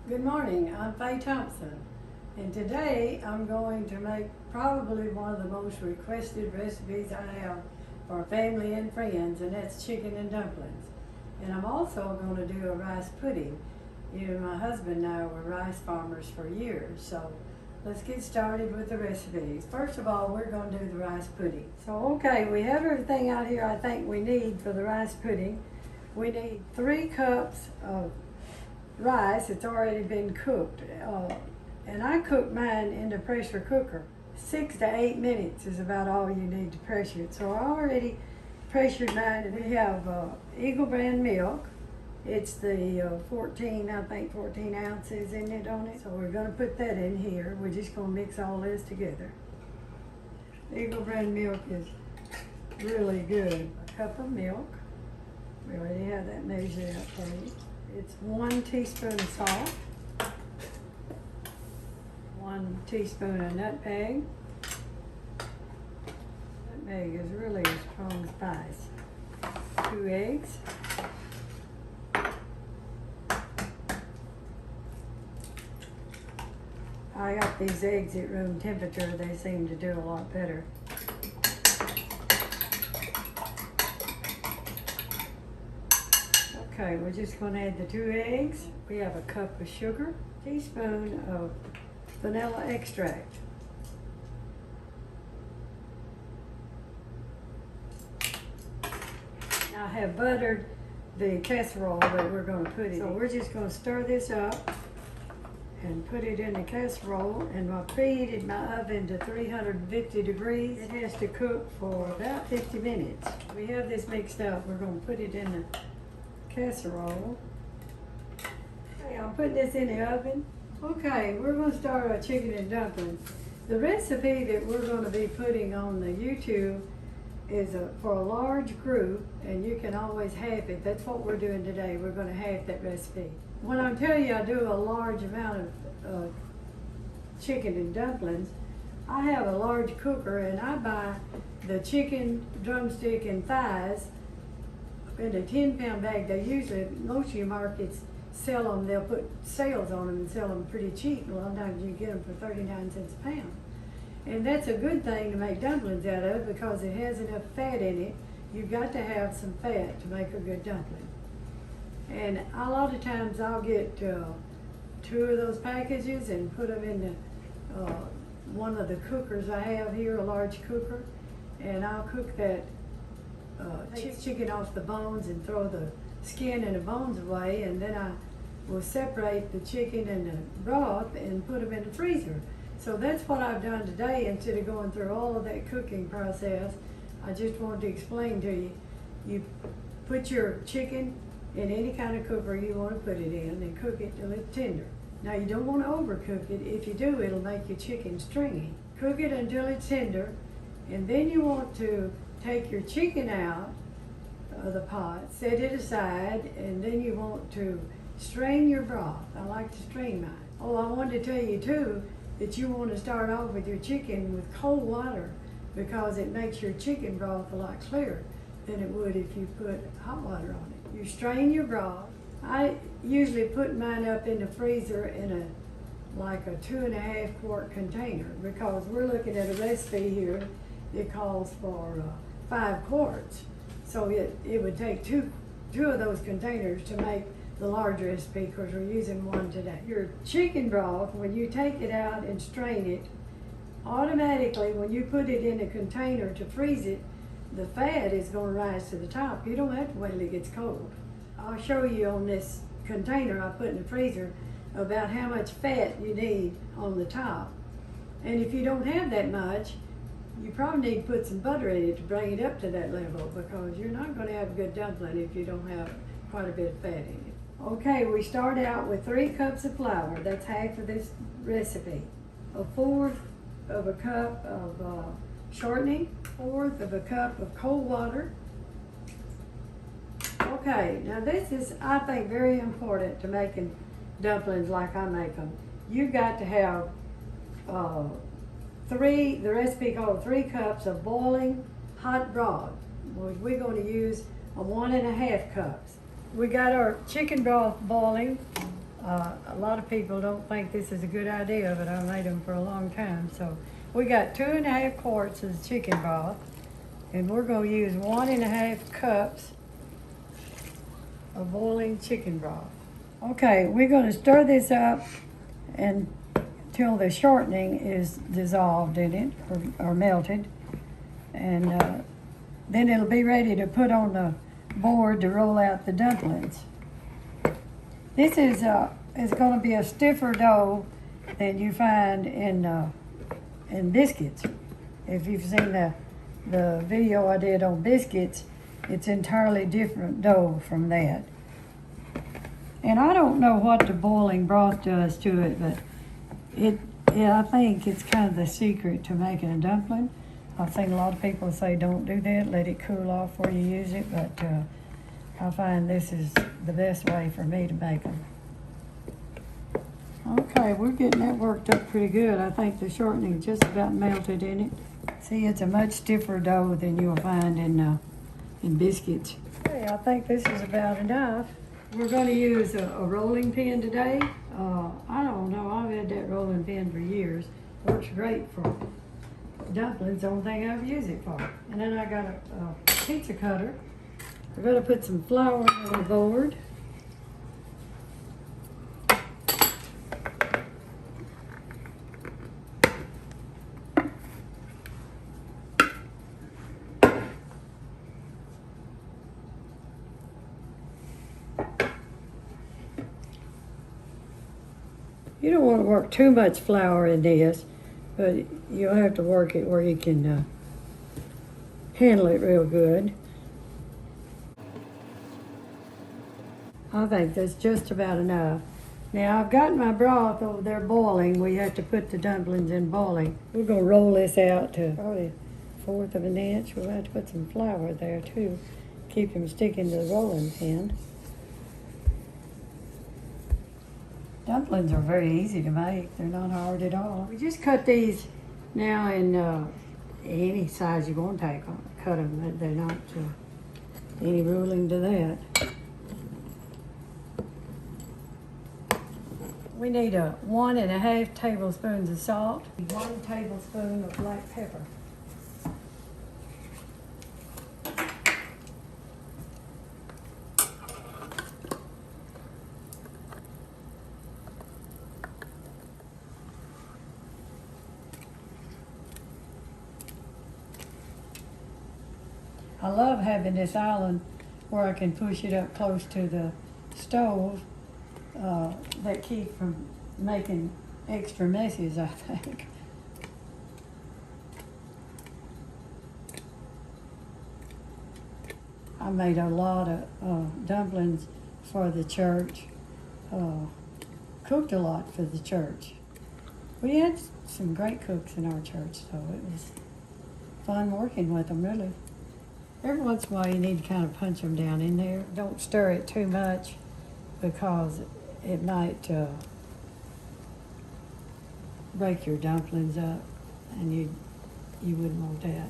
Good morning, I'm Faye Thompson, and today I'm going to make probably one of the most requested recipes I have for family and friends, and that's chicken and dumplings. And I'm also going to do a rice pudding. You know, my husband and I were rice farmers for years, so let's get started with the recipes. First of all, we're going to do the rice pudding. So okay, we have everything out here I think we need for the rice pudding. We need 3 cups of rice. It's already been cooked, and I cook mine in the pressure cooker. 6 to 8 minutes is about all you need to pressure it. So I already pressured mine, and we have Eagle brand milk. It's the 14 ounces in it on it. So we're going to put that in here. We're just going to mix all this together. Eagle brand milk is really good. A cup of milk. We already have that measured out for you. It's 1 teaspoon of salt, 1 teaspoon of nutmeg. Nutmeg is really a strong spice. 2 eggs. I got these eggs at room temperature. They seem to do a lot better. Okay, we're just going to add the 2 eggs. We have a cup of sugar, a teaspoon of vanilla extract. I have buttered the casserole that we're going to put in. So we're just going to stir this up and put it in the casserole, and I'll preheated my oven to 350 degrees. It has to cook for about 50 minutes. We have this mixed up. We're going to put it in the casserole. Okay, I'm putting this in the oven. Okay, we're going to start our chicken and dumplings. The recipe that we're going to be putting on the YouTube is for a large group, and you can always half it. That's what we're doing today. We're going to half that recipe. When I tell you I do a large amount of chicken and dumplings, I have a large cooker, and I buy the chicken, drumstick, and thighs in a 10-pound bag. They usually, most of your markets sell them, they'll put sales on them and sell them pretty cheap. A lot of times you get them for 39 cents a pound. And that's a good thing to make dumplings out of because it has enough fat in it. You've got to have some fat to make a good dumpling. And a lot of times I'll get 2 of those packages and put them in the, one of the cookers I have here, a large cooker, and I'll cook that chicken off the bones and throw the skin and the bones away, and then I will separate the chicken and the broth and put them in the freezer. So that's what I've done today. Instead of going through all of that cooking process, I just wanted to explain to you. You put your chicken in any kind of cooker you want to put it in and cook it till it's tender. Now you don't want to overcook it. If you do, it'll make your chicken stringy. Cook it until it's tender, and then you want to take your chicken out of the pot, set it aside, and then you want to strain your broth. I like to strain mine. Oh, I wanted to tell you too that you want to start off with your chicken with cold water because it makes your chicken broth a lot clearer than it would if you put hot water on it. You strain your broth. I usually put mine up in the freezer in like a 2.5 quart container because we're looking at a recipe here that calls for 5 quarts. So it would take two of those containers to make the large recipe because we're using 1 today. Your chicken broth, when you take it out and strain it, automatically when you put it in a container to freeze it, the fat is going to rise to the top. You don't have to wait till it gets cold. I'll show you on this container I put in the freezer about how much fat you need on the top. And if you don't have that much, you probably need to put some butter in it to bring it up to that level because you're not going to have a good dumpling if you don't have quite a bit of fat in it. Okay, we start out with 3 cups of flour. That's half of this recipe. 1/4 of a cup of shortening, 1/4 of a cup of cold water. Okay, now this is, I think, very important to making dumplings like I make them. You've got to have the recipe called 3 cups of boiling hot broth. We're going to use 1.5 cups. We got our chicken broth boiling. A lot of people don't think this is a good idea, but I made them for a long time. So we got 2.5 quarts of chicken broth, and we're gonna use 1.5 cups of boiling chicken broth. Okay, we're gonna stir this up until the shortening is dissolved in it or melted, and then it'll be ready to put on the board to roll out the dumplings. This is going to be a stiffer dough than you find in biscuits. If you've seen the video I did on biscuits, it's entirely different dough from that. And I don't know what the boiling broth does to it, but I think it's kind of the secret to making a dumpling. I've seen a lot of people say don't do that, let it cool off before you use it, but I find this is the best way for me to make them. Okay, we're getting that worked up pretty good. I think the shortening just about melted in it. See, it's a much stiffer dough than you'll find in biscuits. Okay, I think this is about enough. We're going to use a rolling pin today. I don't know, I've had that rolling pin for years. Works great for dumplings, the only thing I've used it for. And then I got a pizza cutter. We're going to put some flour on the board. You don't want to work too much flour in this, but you'll have to work it where you can handle it real good. I think that's just about enough. Now I've got my broth over there boiling. We have to put the dumplings in boiling. We're going to roll this out to probably 1/4 of an inch. We'll have to put some flour there too. Keep them sticking to the rolling pin. Dumplings are very easy to make. They're not hard at all. We just cut these now in any size you want to take them. Cut them. They're not any ruling to that. We need 1.5 tablespoons of salt, 1 tablespoon of black pepper. I love having this island where I can push it up close to the stove. That keep from making extra messes, I think. I made a lot of dumplings for the church. Cooked a lot for the church. We had some great cooks in our church, so it was fun working with them, really. Every once in a while you need to kind of punch them down in there. Don't stir it too much because it might break your dumplings up, and you wouldn't want that.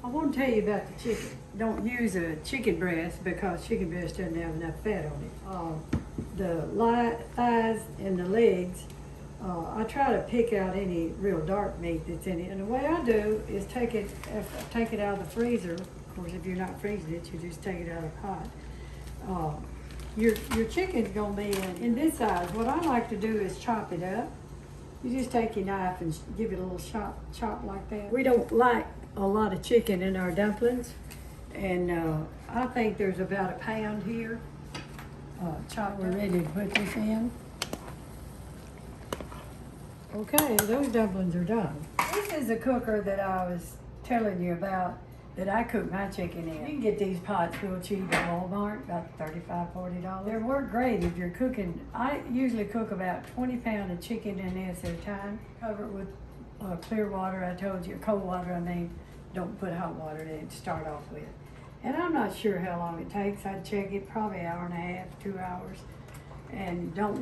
I want to tell you about the chicken. Don't use a chicken breast because chicken breast doesn't have enough fat on it. The thighs and the legs, I try to pick out any real dark meat that's in it. And the way I do is take it out of the freezer. Of course, if you're not freezing it, you just take it out of the pot. Your chicken's gonna be in this size. What I like to do is chop it up. You just take your knife and give it a little chop like that. We don't like a lot of chicken in our dumplings, and I think there's about a pound here. Chop. We're ready to put this in. Okay, those dumplings are done. This is a cooker that I was telling you about that I cook my chicken in. You can get these pots real cheap at Walmart, about $35, $40. They work great if you're cooking. I usually cook about 20 pounds of chicken in this at a time. Cover it with clear water. I told you, cold water, I mean. Don't put hot water in it to start off with. And I'm not sure how long it takes. I'd check it, probably 1.5 hours, 2 hours. And don't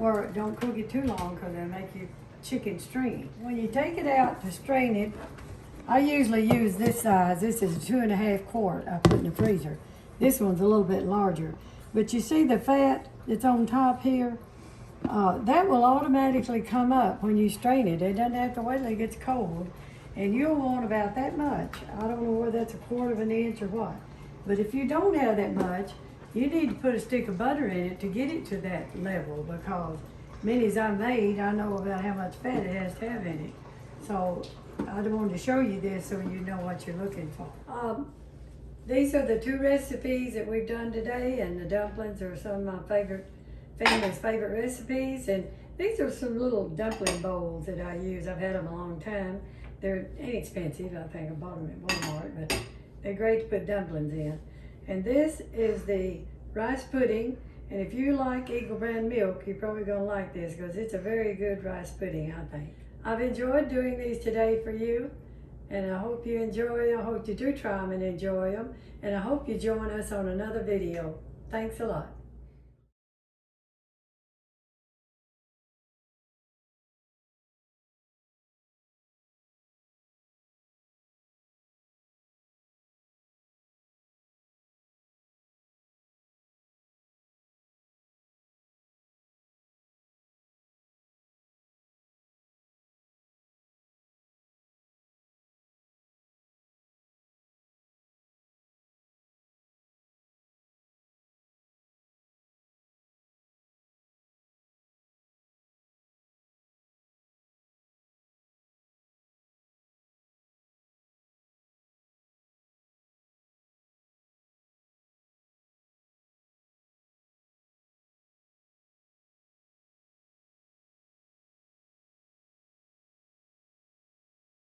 cook it too long because it'll make your chicken stringy. When you take it out to strain it, I usually use this size. This is 2.5 quart I put in the freezer. This one's a little bit larger. But you see the fat that's on top here, that will automatically come up when you strain it. It doesn't have to wait till it gets cold. And you'll want about that much. I don't know whether that's 1/4 of an inch or what. But if you don't have that much, you need to put a stick of butter in it to get it to that level, because many as I made, I know about how much fat it has to have in it. So I wanted to show you this so you know what you're looking for. These are the 2 recipes that we've done today, and the dumplings are some of my family's favorite recipes. And these are some little dumpling bowls that I use. I've had them a long time. They're inexpensive. I think I bought them at Walmart, but they're great to put dumplings in. And this is the rice pudding. And if you like Eagle brand milk, you're probably gonna like this, because it's a very good rice pudding, I think. I've enjoyed doing these today for you, and I hope you enjoy them. I hope you do try them and enjoy them. And I hope you join us on another video. Thanks a lot.